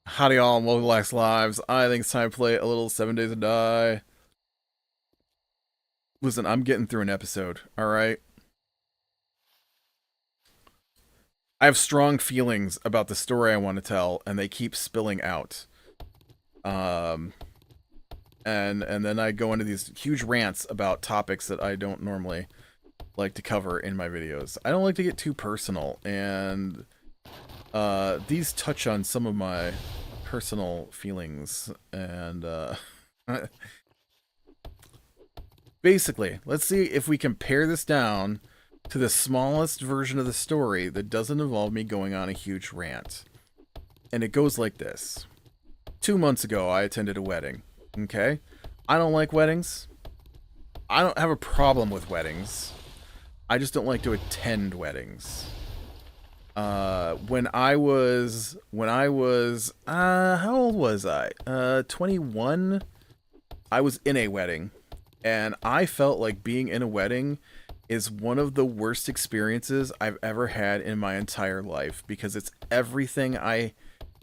Howdy y'all, and welcome to Lax Lives. I think it's time to play a little 7 Days to Die. Listen, I'm getting through an episode, alright? I have strong feelings about the story I want to tell, and they keep spilling out. And then I go into these huge rants about topics that I don't normally like to cover in my videos. I don't like to get too personal, and these touch on some of my personal feelings, and basically, let's see if we can pare this down to the smallest version of the story that doesn't involve me going on a huge rant. And it goes like this. 2 months ago, I attended a wedding. Okay? I don't like weddings. I don't have a problem with weddings. I just don't like to attend weddings. When I was, how old was I? 21? I was in a wedding, and I felt like being in a wedding is one of the worst experiences I've ever had in my entire life, because it's everything I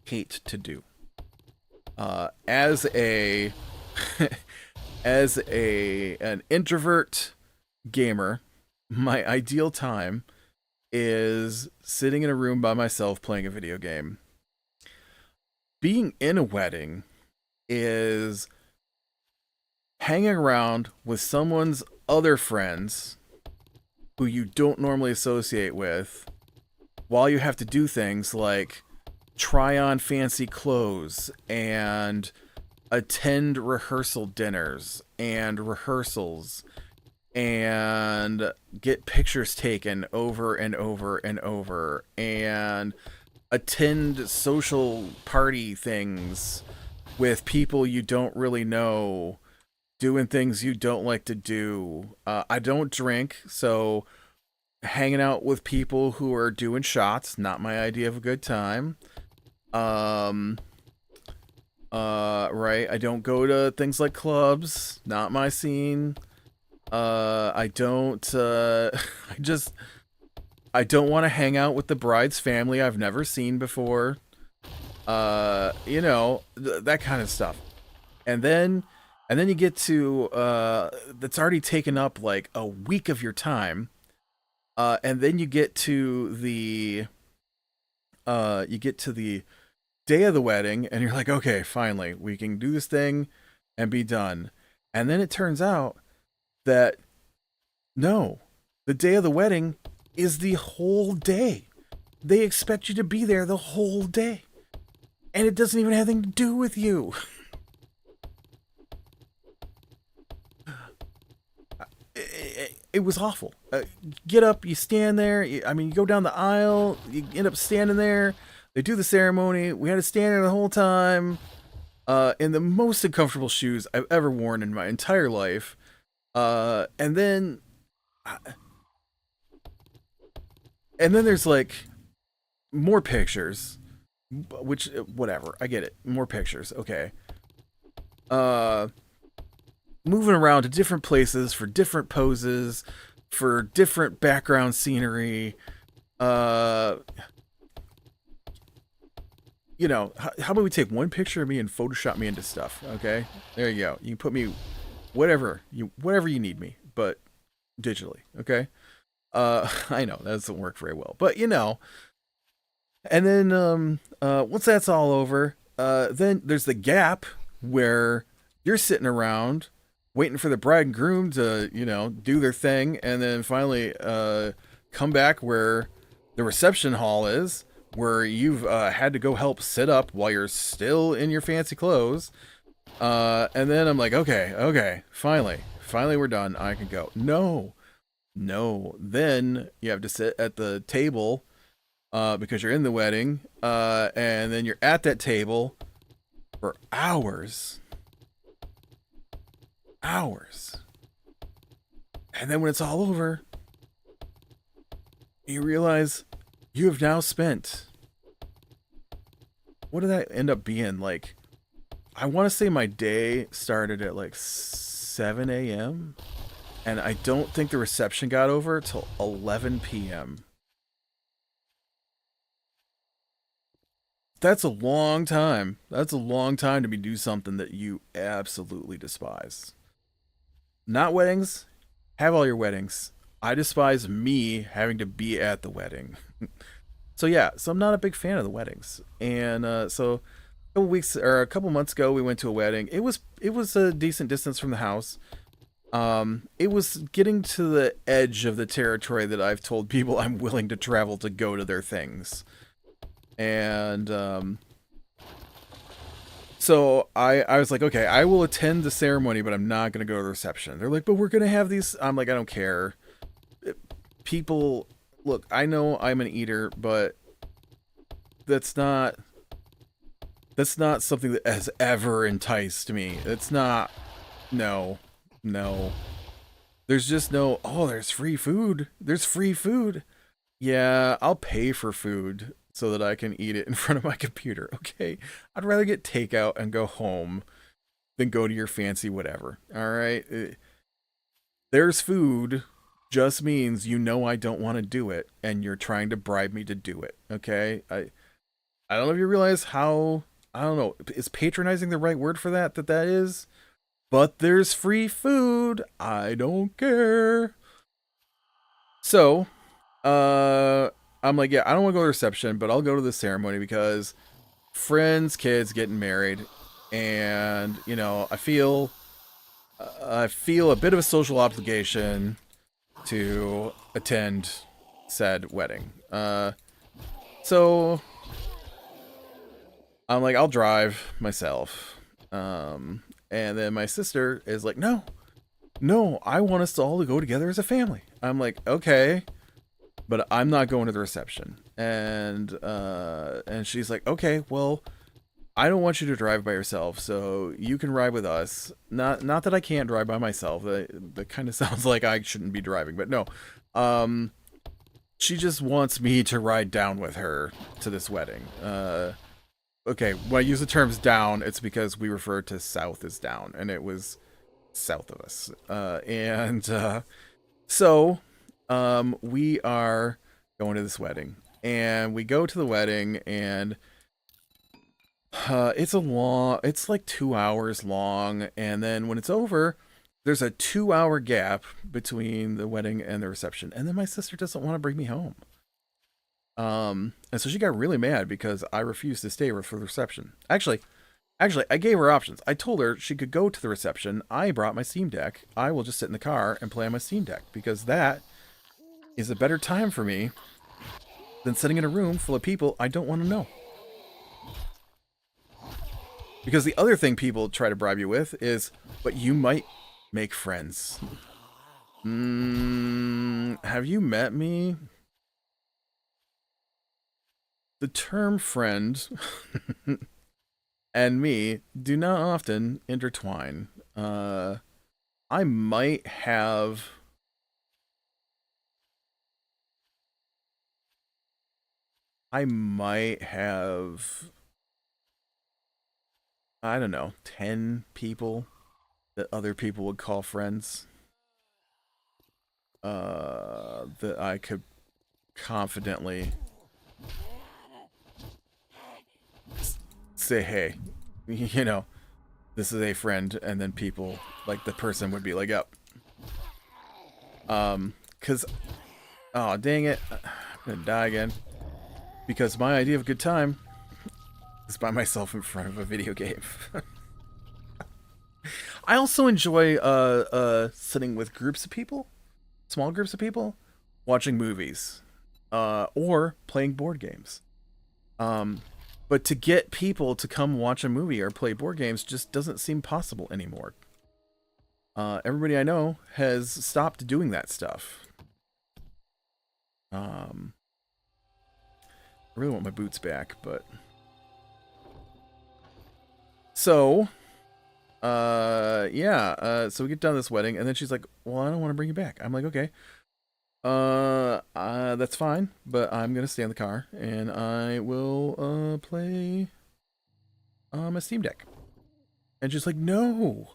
hate to do. As an introvert gamer, my ideal time is sitting in a room by myself playing a video game. Being in a wedding is hanging around with someone's other friends who you don't normally associate with, while you have to do things like try on fancy clothes and attend rehearsal dinners and rehearsals and get pictures taken over and over and over, and attend social party things with people you don't really know, doing things you don't like to do. I don't drink, so hanging out with people who are doing shots, not my idea of a good time. Right, I don't go to things like clubs, not my scene. I don't want to hang out with the bride's family I've never seen before. That kind of stuff. And then you get to, that's already taken up like a week of your time. And then you get to the day of the wedding, and you're like, okay, finally, we can do this thing and be done. And then it turns out that no, the day of the wedding is the whole day. They expect you to be there the whole day, and it doesn't even have anything to do with you. It was awful. Get up, you stand there. You go down the aisle, you end up standing there. They do the ceremony. We had to stand there the whole time, in the most uncomfortable shoes I've ever worn in my entire life. And then there's like more pictures, which, whatever, I get it. More pictures, okay. Moving around to different places for different poses, for different background scenery. How about we take one picture of me and Photoshop me into stuff, okay? There you go. You can put me whatever you need me, but digitally, okay? I know that doesn't work very well, but and then once that's all over, then there's the gap where you're sitting around waiting for the bride and groom to do their thing, and then finally come back where the reception hall is, where you've had to go help sit up while you're still in your fancy clothes. And then I'm like, okay, finally we're done. I can go. No. Then you have to sit at the table, because you're in the wedding, and then you're at that table for hours. And then when it's all over, you realize You have now spent, what did that end up being? Like, I want to say my day started at like 7 a.m. and I don't think the reception got over till 11 p.m. That's a long time. That's a long time to be do something that you absolutely despise. Not weddings. Have all your weddings. I despise me having to be at the wedding. So yeah, so I'm not a big fan of the weddings. And so a couple weeks or a couple months ago, we went to a wedding. It was a decent distance from the house. It was getting to the edge of the territory that I've told people I'm willing to travel to go to their things. And so I was like, okay, I will attend the ceremony, but I'm not gonna go to the reception. They're like, but we're gonna have these. I'm like, I don't care. People, look, I know I'm an eater, but that's not something that has ever enticed me. It's not. No, no. There's just no. Oh, there's free food. There's free food. Yeah, I'll pay for food so that I can eat it in front of my computer. Okay, I'd rather get takeout and go home than go to your fancy whatever. All right, there's food just means you know I don't want to do it and you're trying to bribe me to do it. Okay, I don't know if you realize how, I don't know, is patronizing the right word for that is? But there's free food. I don't care. So, I'm like, yeah, I don't want to go to the reception, but I'll go to the ceremony because friends, kids getting married, and I feel a bit of a social obligation to attend said wedding. So I'm like, I'll drive myself. And then my sister is like, no, I want us to all go together as a family. I'm like, okay, but I'm not going to the reception. And she's like, okay, well, I don't want you to drive by yourself, so you can ride with us. Not that I can't drive by myself. That kind of sounds like I shouldn't be driving, but no. She just wants me to ride down with her to this wedding. Okay, when I use the terms down, it's because we refer to south as down, and it was south of us. So we are going to this wedding, and we go to the wedding, and it's like 2 hours long, and then when it's over, there's a 2 hour gap between the wedding and the reception, and then my sister doesn't want to bring me home. And so she got really mad because I refused to stay for the reception. Actually, I gave her options. I told her she could go to the reception. I brought my Steam Deck. I will just sit in the car and play on my Steam Deck because that is a better time for me than sitting in a room full of people I don't want to know. Because the other thing people try to bribe you with is, but you might make friends. Have you met me? The term friend and me do not often intertwine. I might have... I might have... I don't know, 10 people that other people would call friends. That I could confidently say, hey, this is a friend, and then people, like, the person would be like, yep. Cause, oh, dang it, I'm gonna die again. Because my idea of a good time is by myself in front of a video game. I also enjoy, sitting with groups of people, small groups of people, watching movies, or playing board games. But to get people to come watch a movie or play board games just doesn't seem possible anymore. Everybody I know has stopped doing that stuff. I really want my boots back, but... So, yeah, so we get done this wedding, and then she's like, well, I don't want to bring you back. I'm like, okay. That's fine, but I'm gonna stay in the car and I will play my Steam Deck. And she's like, no,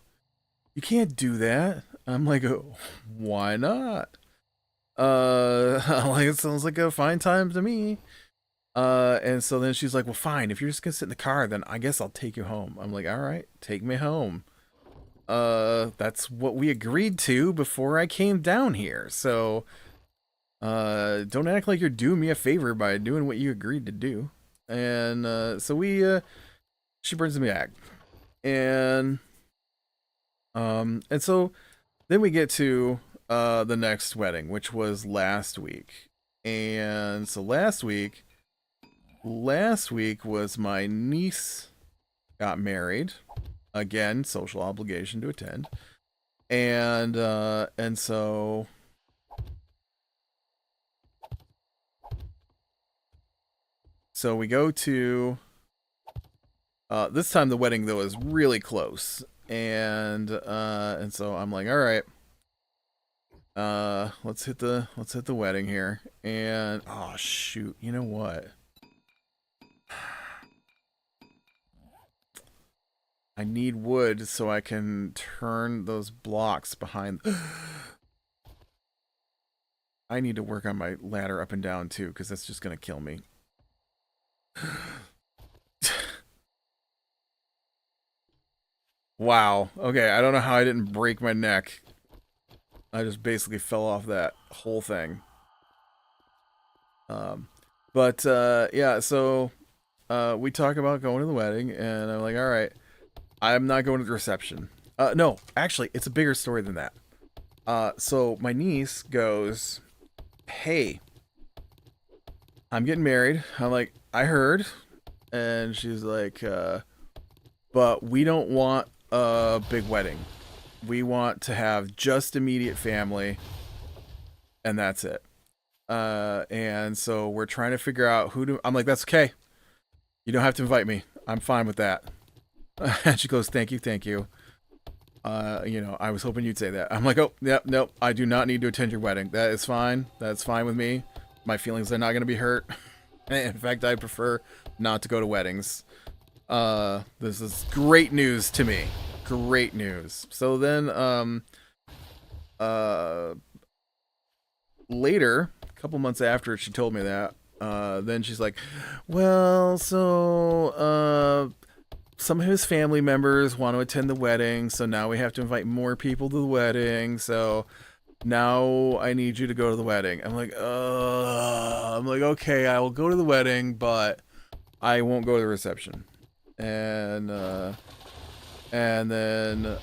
you can't do that. I'm like, oh, why not? Like, it sounds like a fine time to me. And so then she's like, well, fine, if you're just gonna sit in the car, then I guess I'll take you home. I'm like, all right, take me home. That's what we agreed to before I came down here. So, don't act like you're doing me a favor by doing what you agreed to do. And, she brings me back. And so then we get to, the next wedding, which was last week. And so last week was my niece got married. Again, social obligation to attend. And so we go to this time the wedding though is really close. And so I'm like, all right, let's hit the wedding here. And oh shoot, you know what? I need wood so I can turn those blocks behind. I need to work on my ladder up and down too, because that's just gonna kill me. Wow. Okay, I don't know how I didn't break my neck. I just basically fell off that whole thing. Yeah, so we talk about going to the wedding, and I'm like, all right, I'm not going to the reception. No, actually, it's a bigger story than that. So my niece goes, hey, I'm getting married. I'm like, I heard. And she's like, but we don't want a big wedding. We want to have just immediate family, and that's it. And so we're trying to figure out who to. I'm like, that's okay. You don't have to invite me. I'm fine with that. And she goes, thank you, thank you. I was hoping you'd say that. I'm like, oh, yep, nope. I do not need to attend your wedding. That is fine. That's fine with me. My feelings are not going to be hurt. In fact, I prefer not to go to weddings. This is great news to me. Great news. So then, later, a couple months after she told me that, then she's like, well, so, some of his family members want to attend the wedding, so now we have to invite more people to the wedding, so now I need you to go to the wedding. I'm like, okay, I will go to the wedding, but I won't go to the reception. And then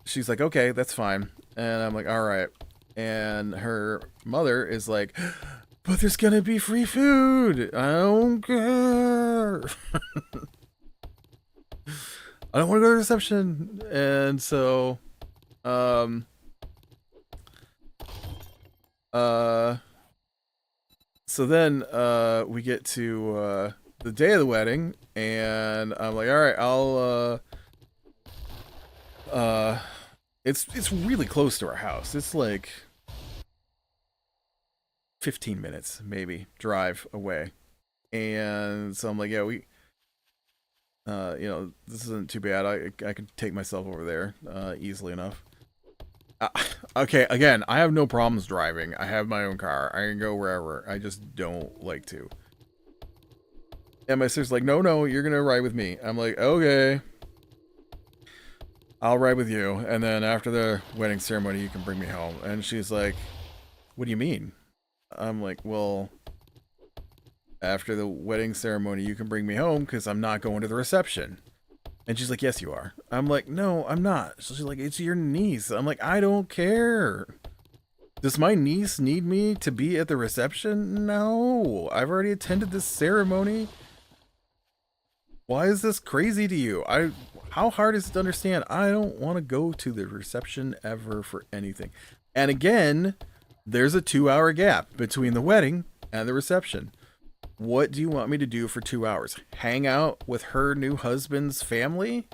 she's like, okay, that's fine. And I'm like, all right. And her mother is like, but there's gonna be free food. I don't care. I don't want to go to the reception. And so, so then, we get to, the day of the wedding, and I'm like, all right, it's really close to our house. It's like 15 minutes, maybe, drive away. And so I'm like, yeah, this isn't too bad. I could take myself over there, easily enough. Okay, again, I have no problems driving. I have my own car. I can go wherever. I just don't like to. And my sister's like, no, you're gonna ride with me. I'm like, okay, I'll ride with you. And then after the wedding ceremony, you can bring me home. And she's like, what do you mean? I'm like, well, after the wedding ceremony, you can bring me home because I'm not going to the reception. And she's like, yes, you are. I'm like, no, I'm not. So she's like, it's your niece. I'm like, I don't care. Does my niece need me to be at the reception? No, I've already attended this ceremony. Why is this crazy to you? How hard is it to understand? I don't want to go to the reception ever for anything. And again, there's a 2-hour gap between the wedding and the reception. What do you want me to do for 2 hours? Hang out with her new husband's family?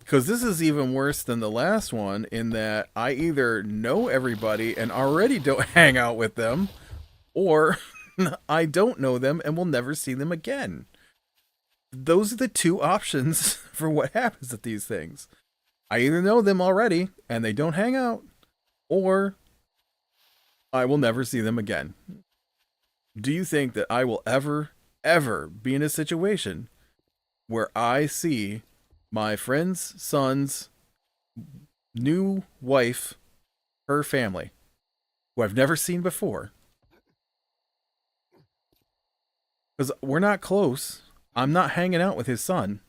Because this is even worse than the last one in that I either know everybody and already don't hang out with them, or I don't know them and will never see them again. Those are the two options for what happens at these things. I either know them already and they don't hang out, or I will never see them again. Do you think that I will ever be in a situation where I see my friend's son's new wife, her family, who I've never seen before? Because we're not close. I'm not hanging out with his son.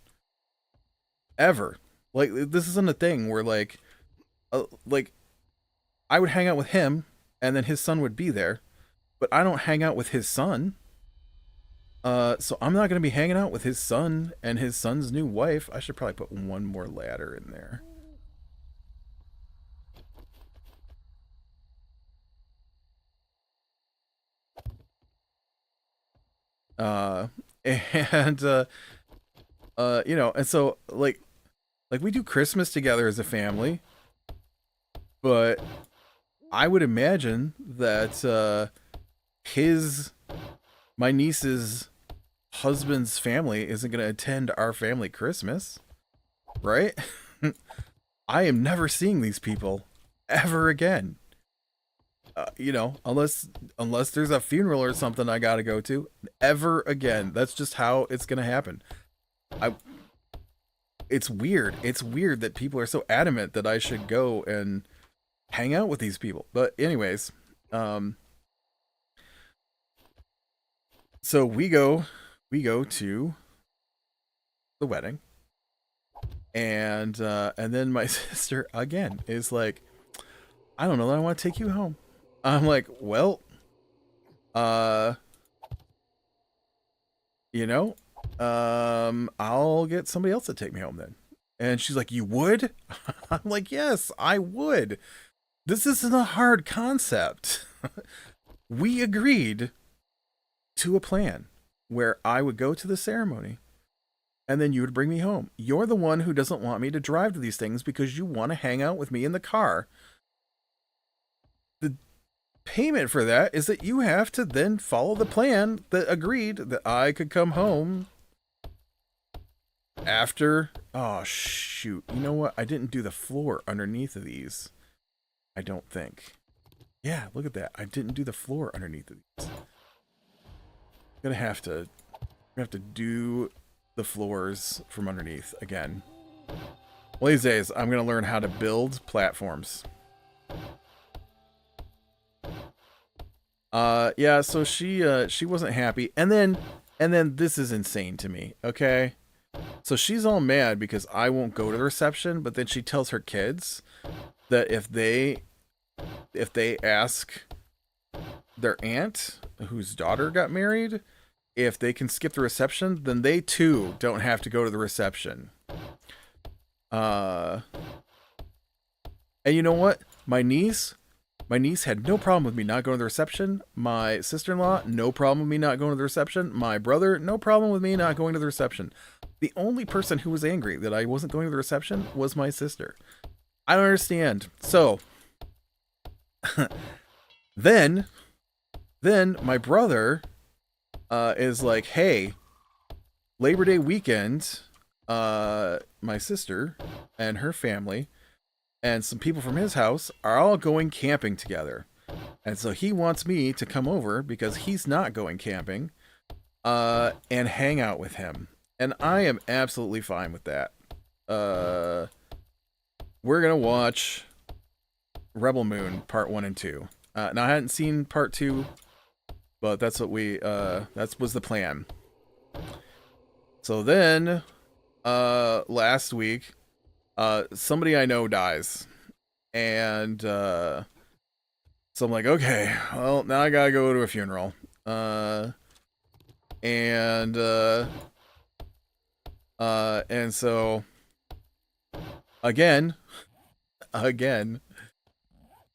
Ever. Like, this isn't a thing where, like, I would hang out with him, and then his son would be there, but I don't hang out with his son. So I'm not going to be hanging out with his son and his son's new wife. I should probably put one more ladder in there. And you know, and so like we do Christmas together as a family, but I would imagine that my niece's husband's family isn't going to attend our family Christmas, right? I am never seeing these people ever again. You know, unless there's a funeral or something I got to go to, ever again. That's just how it's going to happen. It's weird. It's weird that people are so adamant that I should go and hang out with these people. But anyways, so we go to the wedding, and then my sister again is like, I don't know that I want to take you home. I'm like, well, you know, I'll get somebody else to take me home then. And she's like, you would? I'm like, yes, I would. This isn't a hard concept. We agreed to a plan where I would go to the ceremony and then you would bring me home. You're the one who doesn't want me to drive to these things because you want to hang out with me in the car. The payment for that is that you have to then follow the plan that agreed that I could come home after. Oh, shoot. You know what? I didn't do the floor underneath of these. I don't think. Yeah, look at that. I didn't do the floor underneath of these. Gonna have to do the floors from underneath again. One of these days, I'm gonna learn how to build platforms. Yeah, so she wasn't happy, and then this is insane to me. Okay, so she's all mad because I won't go to the reception, but then she tells her kids that if they ask their aunt whose daughter got married if they can skip the reception, then they too don't have to go to the reception. And you know what? My niece had no problem with me not going to the reception. My sister-in-law, no problem with me not going to the reception. My brother, no problem with me not going to the reception. The only person who was angry that I wasn't going to the reception was my sister. I don't understand. So then my brother is like, hey, Labor Day weekend, my sister and her family and some people from his house are all going camping together. And so he wants me to come over because he's not going camping, and hang out with him. And I am absolutely fine with that. We're going to watch Rebel Moon Part 1 and 2. Now I hadn't seen Part 2, but that's what that was the plan. So then, last week, somebody I know dies. And, so I'm like, okay, well, now I gotta go to a funeral. And so, again,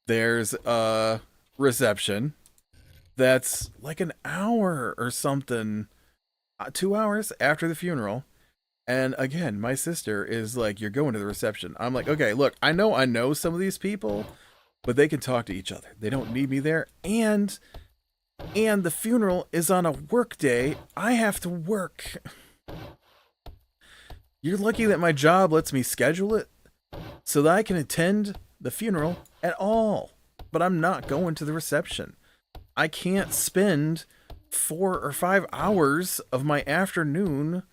there's a reception that's like an hour or something, 2 hours after the funeral. And again, my sister is like, "You're going to the reception." I'm like, "Okay, look, I know some of these people, but they can talk to each other. They don't need me there. And the funeral is on a work day. I have to work. You're lucky that my job lets me schedule it so that I can attend the funeral at all. But I'm not going to the reception. I can't spend 4 or 5 hours of my afternoon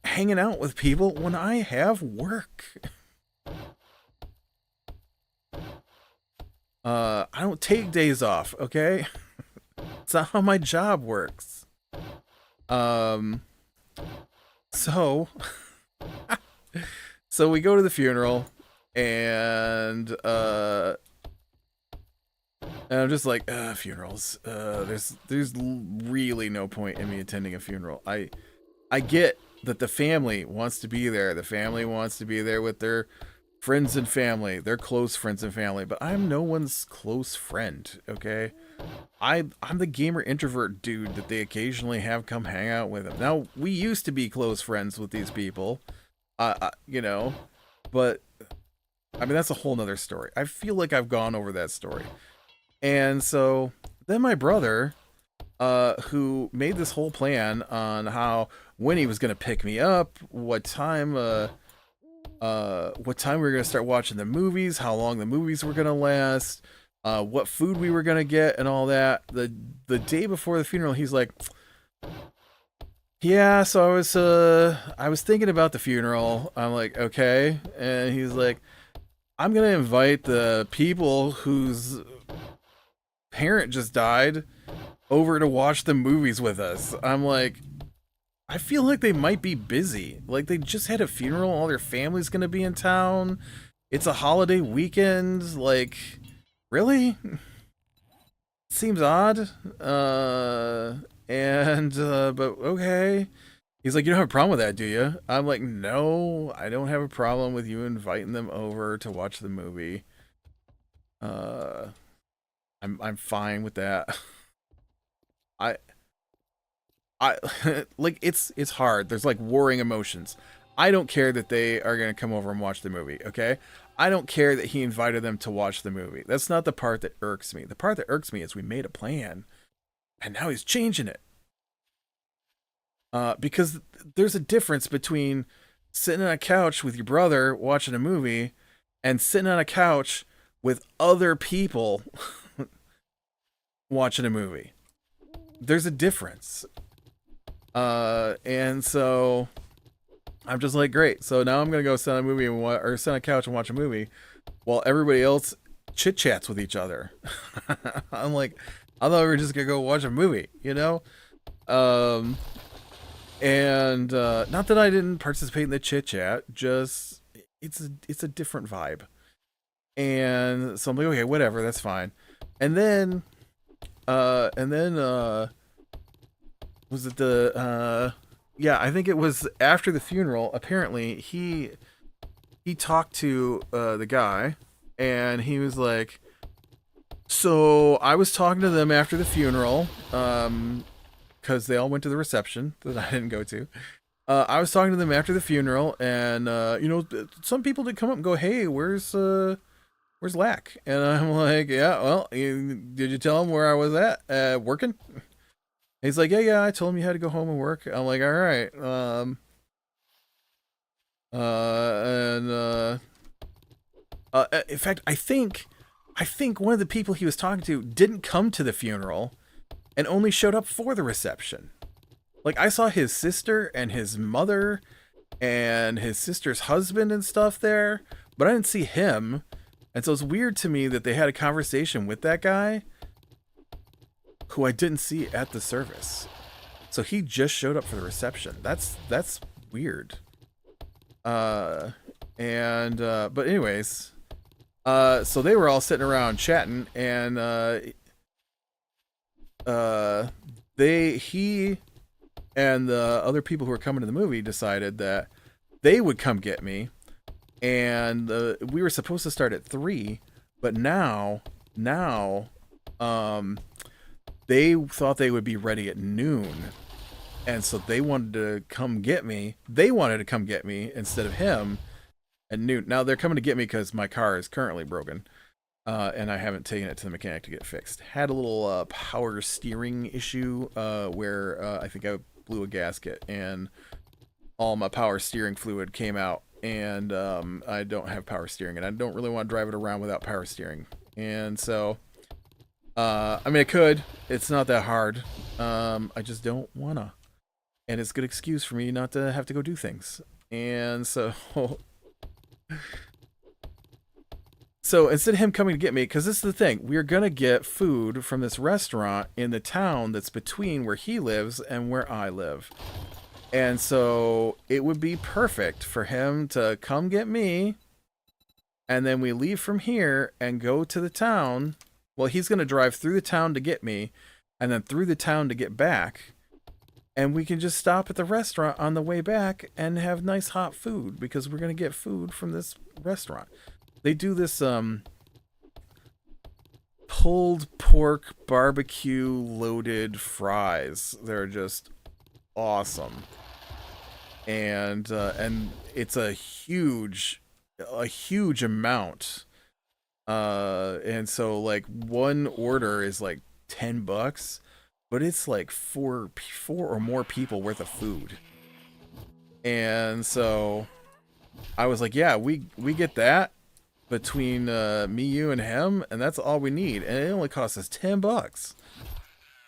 hanging out with people when I have work." I don't take days off, okay? It's not how my job works. So so we go to the funeral, and I'm just like, funerals. There's really no point in me attending a funeral. I get that the family wants to be there. The family wants to be there with their friends and family, their close friends and family, but I'm no one's close friend, okay? I'm the gamer introvert dude that they occasionally have come hang out with them. Now, we used to be close friends with these people, you know, but I mean, that's a whole nother story. I feel like I've gone over that story. And so then my brother, who made this whole plan on when he was going to pick me up, what time we were going to start watching the movies, how long the movies were going to last, what food we were going to get, and all that. The day before the funeral, he's like, "Yeah, so I was thinking about the funeral." I'm like, "Okay." And he's like, "I'm going to invite the people whose parent just died over to watch the movies with us." I'm like, I feel like they might be busy. Like, they just had a funeral, all their family's gonna be in town. It's a holiday weekend. Like, really? Seems odd. But okay. He's like, "You don't have a problem with that, do you?" I'm like, "No, I don't have a problem with you inviting them over to watch the movie. I'm fine with that." I like, it's hard. There's like warring emotions. I don't care that they are going to come over and watch the movie, okay? I don't care that he invited them to watch the movie. That's not the part that irks me. The part that irks me is we made a plan and now he's changing it. Because there's a difference between sitting on a couch with your brother watching a movie and sitting on a couch with other people watching a movie. There's a difference. And so I'm just like, great. So now I'm gonna go sit on a movie or sit on a couch and watch a movie while everybody else chit chats with each other. I'm like, I thought we were just gonna go watch a movie, you know? And not that I didn't participate in the chit chat, just it's a different vibe. And so I'm like, okay, whatever, that's fine. And then was it yeah, I think it was after the funeral. Apparently he talked to the guy, and he was like, "So I was talking to them after the funeral, because they all went to the reception that I didn't go to. I was talking to them after the funeral, and you know, some people did come up and go, 'Hey, where's Lack?' And I'm like, 'Yeah, well, did you tell him where I was at working?' He's like, yeah, I told him you had to go home and work." I'm like, all right. In fact, I think one of the people he was talking to didn't come to the funeral and only showed up for the reception. Like, I saw his sister and his mother and his sister's husband and stuff there, but I didn't see him. And so it's weird to me that they had a conversation with that guy who I didn't see at the service. So he just showed up for the reception. That's weird. But anyways, so they were all sitting around chatting, and he and the other people who were coming to the movie decided that they would come get me, and we were supposed to start at 3, but now they thought they would be ready at noon. And so they wanted to come get me. They wanted to come get me instead of him at noon. Now they're coming to get me because my car is currently broken, and I haven't taken it to the mechanic to get fixed. Had a little power steering issue where I think I blew a gasket and all my power steering fluid came out, and I don't have power steering, and I don't really want to drive it around without power steering. And so, I mean, I could. It's not that hard. I just don't wanna, and it's a good excuse for me not to have to go do things. And so, so instead of him coming to get me, because this is the thing, we're gonna get food from this restaurant in the town that's between where he lives and where I live. And so it would be perfect for him to come get me, and then we leave from here and go to the town. Well, he's going to drive through the town to get me, and then through the town to get back. And we can just stop at the restaurant on the way back and have nice hot food, because we're going to get food from this restaurant. They do this pulled pork barbecue loaded fries. They're just awesome. And it's a huge amount, and so like one order is like $10, but it's like four or more people worth of food. And so I was like, yeah, we get that between me, you, and him, and that's all we need, and it only costs us $10.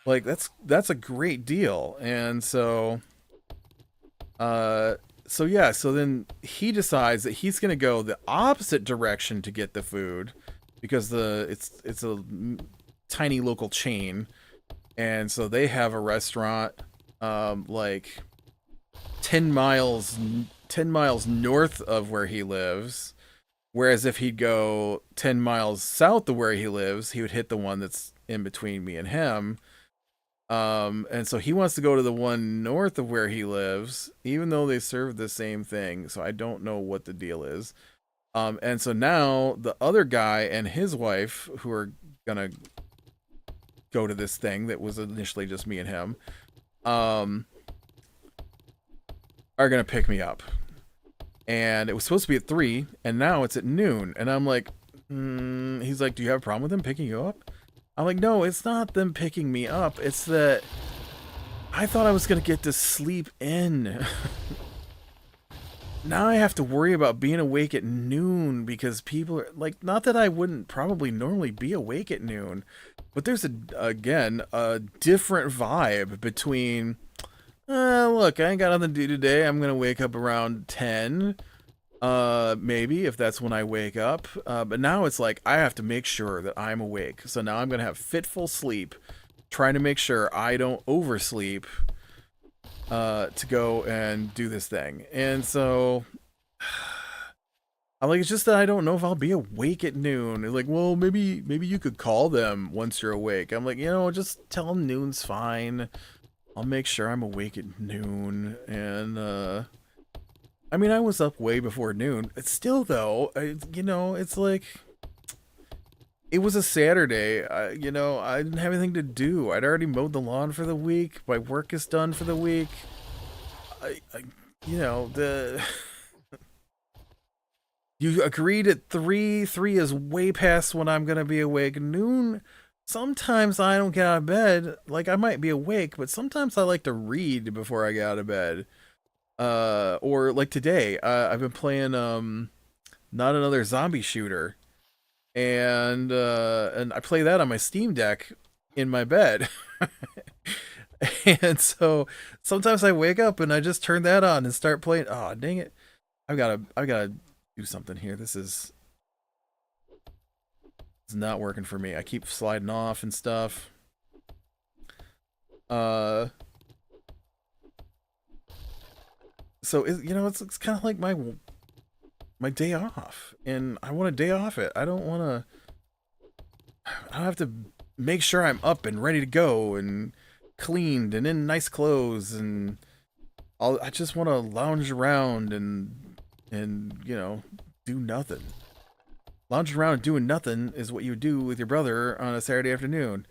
Like that's a great deal. And so so then he decides that he's gonna go the opposite direction to get the food, because it's a tiny local chain, and so they have a restaurant like 10 miles north of where he lives, whereas if he'd go 10 miles south of where he lives, he would hit the one that's in between me and him. And so he wants to go to the one north of where he lives, even though they serve the same thing. So I don't know what the deal is. And so now the other guy and his wife, who are gonna go to this thing that was initially just me and him, are gonna pick me up. And it was supposed to be at 3, and now it's at noon. And I'm like, he's like, do you have a problem with them picking you up? I'm like, no, it's not them picking me up. It's that I thought I was going to get to sleep in. Now I have to worry about being awake at noon, because people are like, not that I wouldn't probably normally be awake at noon, but there's a different vibe between, look, I ain't got nothing to do today. I'm going to wake up around 10. Maybe, if that's when I wake up. But now it's like I have to make sure that I'm awake. So now I'm gonna have fitful sleep, trying to make sure I don't oversleep to go and do this thing. And so I'm like, it's just that I don't know if I'll be awake at noon. They're like, well, maybe you could call them once you're awake. I'm like, just tell them noon's fine. I'll make sure I'm awake at noon. And I mean, I was up way before noon. It's still, though, it's like, it was a Saturday. I didn't have anything to do. I'd already mowed the lawn for the week. My work is done for the week. You agreed at 3. 3 is way past when I'm going to be awake. Noon, sometimes I don't get out of bed. Like, I might be awake, but sometimes I like to read before I get out of bed. Or like today, I've been playing Not Another Zombie Shooter, and I play that on my Steam Deck in my bed. And so sometimes I wake up and I just turn that on and start playing. Oh, dang it. I've gotta do something here. It's not working for me. I keep sliding off and stuff. So it's kind of like my day off, and I want a day off it. I don't have to make sure I'm up and ready to go and cleaned and in nice clothes, and I just want to lounge around and do nothing. Lounging around and doing nothing is what you do with your brother on a Saturday afternoon.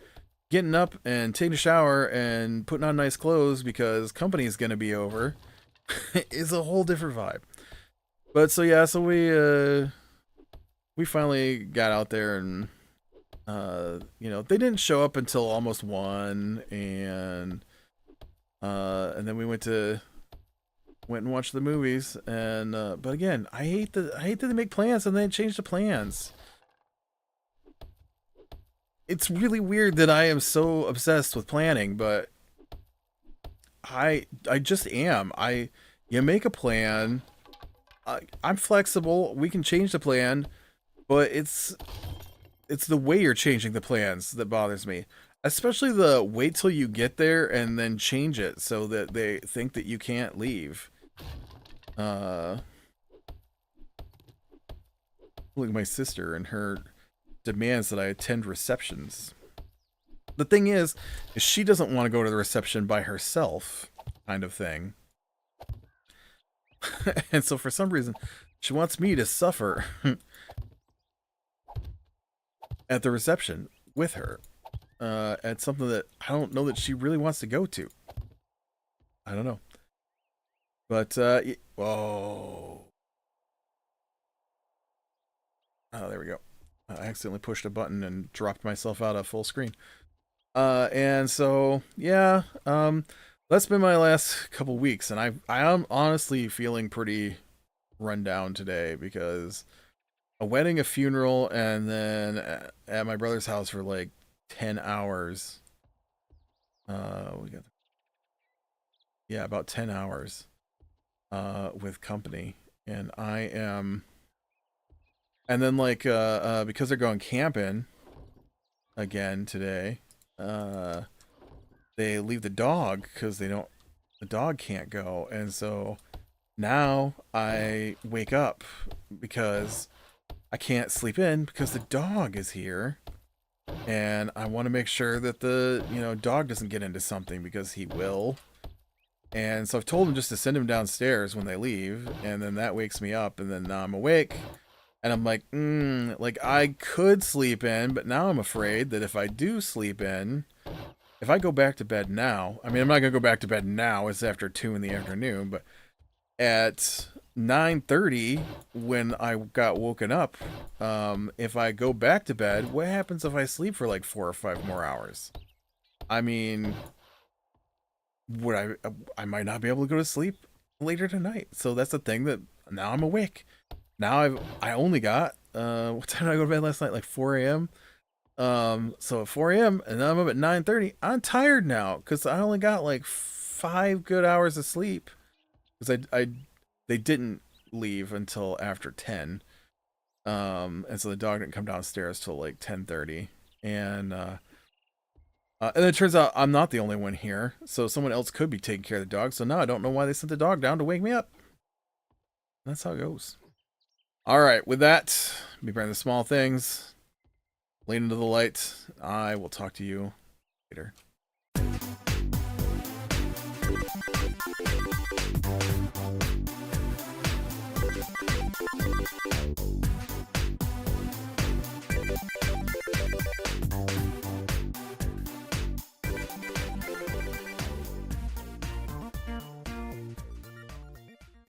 getting up and taking a shower and putting on nice clothes because company's gonna be over is a whole different vibe. But so yeah, so we finally got out there and you know, they didn't show up until almost 1, and then we went and watched the movies, and but again, I hate that they make plans and then change the plans. It's really weird that I am so obsessed with planning, but I just am. You make a plan. I'm flexible. We can change the plan, but it's the way you're changing the plans that bothers me. Especially the wait till you get there and then change it so that they think that you can't leave. Look at my sister and her demands that I attend receptions. The thing is she doesn't want to go to the reception by herself, kind of thing. And so for some reason, she wants me to suffer at the reception with her. At something that I don't know that she really wants to go to. I don't know. But, whoa. Oh, there we go. I accidentally pushed a button and dropped myself out of full screen. And so, yeah, that's been my last couple weeks, and I am honestly feeling pretty run down today because a wedding, a funeral, and then at my brother's house for like 10 hours. Yeah, about 10 hours with company, and I am, and then like because they're going camping again today, they leave the dog because the dog can't go, and so now I wake up because I can't sleep in because the dog is here, and I want to make sure that the dog doesn't get into something because he will. And so I've told him just to send him downstairs when they leave, and then that wakes me up, and then now I'm awake, and I'm like, like I could sleep in, but now I'm afraid that if I do sleep in, if I go back to bed now, I mean, I'm not gonna go back to bed now, it's after 2 in the afternoon, but at 9:30 when I got woken up, if I go back to bed, what happens if I sleep for like 4 or 5 more hours? I mean, would I might not be able to go to sleep later tonight. So that's the thing, that now I'm awake. Now I only got what time did I go to bed last night? Like 4 a.m. So at 4 a.m. and then I'm up at 9:30. I'm tired now because I only got like 5 good hours of sleep because they didn't leave until after 10. And so the dog didn't come downstairs till like 10:30, and it turns out I'm not the only one here, so someone else could be taking care of the dog. So now I don't know why they sent the dog down to wake me up. That's how it goes. All right, with that, be brand the small things, lean into the light. I will talk to you later.